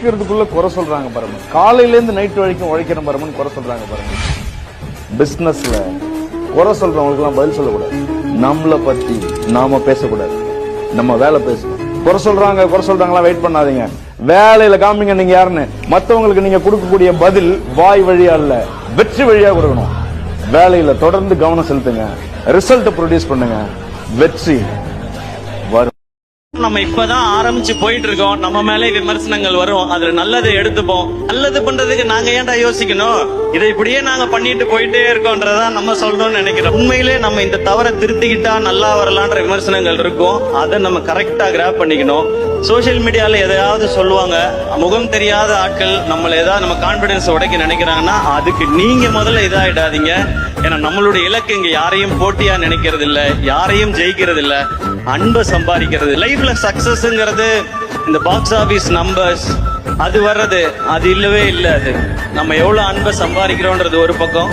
எந்திரிக்கிறதுக்குள்ள குறை சொல்றாங்க பாருங்க. காலையில இருந்து நைட் வரைக்கும் உழைக்கிற பாருங்கன்னு குறை சொல்றாங்க பாருங்க. பிசினஸ்ல குறை சொல்றவங்களுக்கு எல்லாம் பதில் சொல்லக்கூடாது. நம்மளை பத்தி நாம பேசக்கூடாது, நம்ம வேலை பேசணும். குறை சொல்றாங்களா வெயிட் பண்ணாதீங்க, வேலையில காமிங்க நீங்க யாருன்னு. மத்தவங்களுக்கு நீங்க கொடுக்கக்கூடிய பதில் வாய் வழியா இல்ல, வெற்றி வழியா கொடுக்கணும். வேலையில தொடர்ந்து கவனம் செலுத்துங்க, ரிசல்ட் ப்ரொடியூஸ் பண்ணுங்க, வெற்றி வரும். நம்ம இப்பதான் ஆரம்பிச்சு போயிட்டு இருக்கோம். நம்ம மேலே விமர்சனங்கள் வரும், அதுல நல்லதை எடுத்துப்போம். நல்லது பண்றதுக்கு நாங்க ஏன்டா யோசிக்கணும்? இதை இப்படியே நாங்க பண்ணிட்டு போயிட்டே இருக்கோன்றதா நம்ம சொல்றோம்னு நினைக்கிறோம். உண்மையிலே நம்ம இந்த தவறை திருத்திக்கிட்டா நல்லா வரலான்ற விமர்சனங்கள் இருக்கும், அதை நம்ம கரெக்டா கிராப் பண்ணிக்கணும். சோசியல் மீடியால எதையாவது சொல்லுவாங்க, முகம் தெரியாத ஆட்கள் நம்மள ஏதாவது நம்ம கான்பிடன்ஸ் உடைக்க நினைக்கிறாங்கன்னா அதுக்கு நீங்க முதல்ல இதாயிடாதீங்க. ஏன்னா நம்மளுடைய இலக்கு இங்க யாரையும் போட்டியா நினைக்கிறது இல்ல, யாரையும் ஜெயிக்கிறது இல்ல, அன்பை சம்பாதிக்கிறது. லைஃப்ல சக்சஸ்ங்கிறது இந்த பாக்ஸ் ஆபீஸ் நம்பர்ஸ் அது வர்றது அது இல்லவே இல்லை. அது நம்ம எவ்வளவு அன்பை சம்பாதிக்கிறோன்றது ஒரு பக்கம்.